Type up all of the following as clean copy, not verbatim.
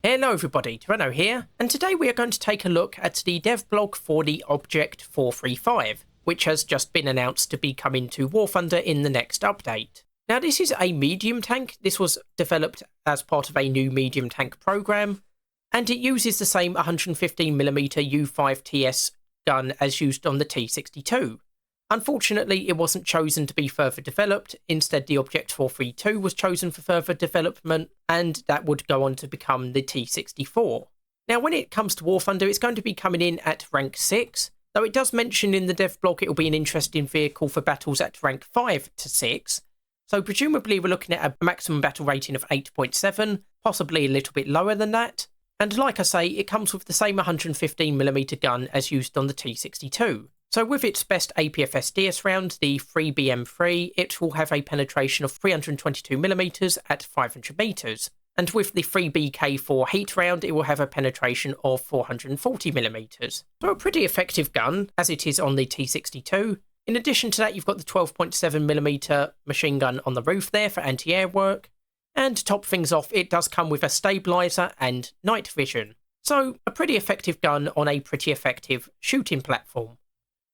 Hello everybody, Tyranno here, and today we are going to take a look at the dev blog for the Object 435, which has just been announced to be coming to War Thunder in the next update. Now this is a medium tank. This was developed as part of a new medium tank program, and it uses the same 115mm U5TS gun as used on the T62. Unfortunately, it wasn't chosen to be further developed. Instead, the Object 432 was chosen for further development, and that would go on to become the T64. Now, when it comes to War Thunder, it's going to be coming in at rank 6, though it does mention in the dev blog it will be an interesting vehicle for battles at rank 5 to 6. So presumably we're looking at a maximum battle rating of 8.7, possibly a little bit lower than that. And like I say, it comes with the same 115mm gun as used on the T62. So with its best APFS DS round, the 3BM3, it will have a penetration of 322mm at 500 metres. And with the 3BK4 heat round, it will have a penetration of 440mm. So a pretty effective gun, as it is on the T62. In addition to that, you've got the 12.7mm machine gun on the roof there for anti-air work. And to top things off, it does come with a stabiliser and night vision. So a pretty effective gun on a pretty effective shooting platform.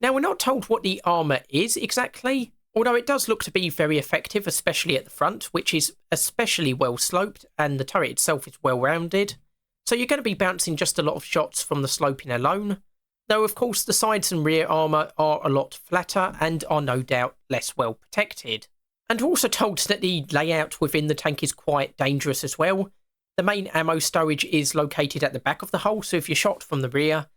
Now, we're not told what the armour is exactly, although it does look to be very effective, especially at the front, which is especially well sloped, and the turret itself is well rounded. So you're going to be bouncing just a lot of shots from the sloping alone, though of course the sides and rear armour are a lot flatter and are no doubt less well protected. And we're also told that the layout within the tank is quite dangerous as well. The main ammo storage is located at the back of the hull, so if you're shot from the rear,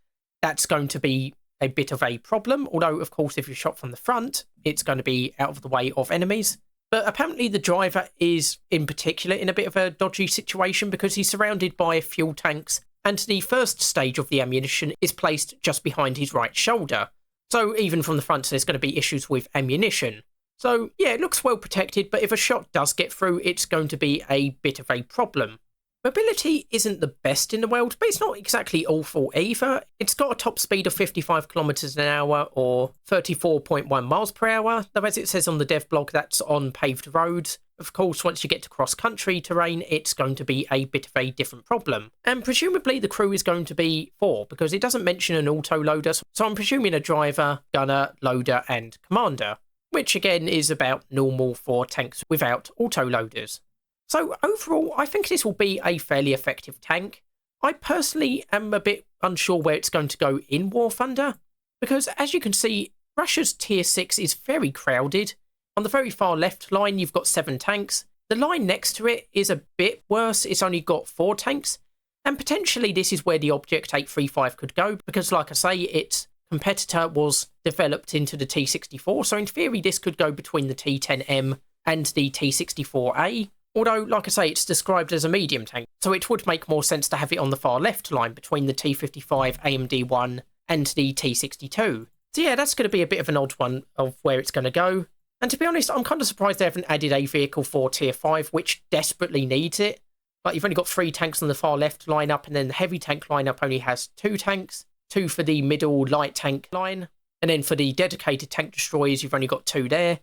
that's going to be a bit of a problem, although of course if you're shot from the front, it's going to be out of the way of enemies. But apparently the driver is in particular in a bit of a dodgy situation because he's surrounded by fuel tanks, and the first stage of the ammunition is placed just behind his right shoulder. So even from the front there's going to be issues with ammunition. So yeah, it looks well protected, but if a shot does get through, it's going to be a bit of a problem. Mobility isn't the best in the world, but it's not exactly awful either. It's got a top speed of 55 kilometers an hour or 34.1 miles per hour, though as it says on the dev blog, that's on paved roads. Of course, once you get to cross-country terrain, it's going to be a bit of a different problem. And presumably the crew is going to be 4, because it doesn't mention an auto-loader, so I'm presuming a driver, gunner, loader and commander, which again is about normal for tanks without auto-loaders. So overall, I think this will be a fairly effective tank. I personally am a bit unsure where it's going to go in War Thunder, because as you can see, Russia's tier 6 is very crowded. On the very far left line, you've got 7 tanks. The line next to it is a bit worse. It's only got 4 tanks. And potentially this is where the Object 835 could go, because like I say, its competitor was developed into the T64. So in theory, this could go between the T10M and the T64A. Although, like I say, it's described as a medium tank, so it would make more sense to have it on the far left line between the T55 AMD1 and the T62. So yeah, that's going to be a bit of an odd one of where it's going to go. And to be honest, I'm kind of surprised they haven't added a vehicle for Tier 5, which desperately needs it. Like, you've only got 3 tanks on the far left lineup, and then the heavy tank lineup only has 2 tanks, 2 for the middle light tank line, and then for the dedicated tank destroyers, you've only got 2 there.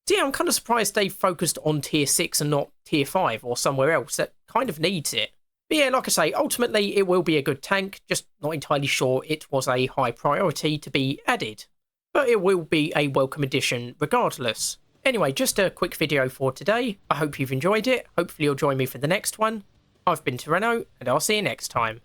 So yeah, I'm kind of surprised they focused on Tier 6 and not Tier 5 or somewhere else that kind of needs it. But yeah, like I say, ultimately it will be a good tank, just not entirely sure it was a high priority to be added. But it will be a welcome addition regardless. Anyway, just a quick video for today. I hope you've enjoyed it. Hopefully you'll join me for the next one. I've been Tyranno, and I'll see you next time.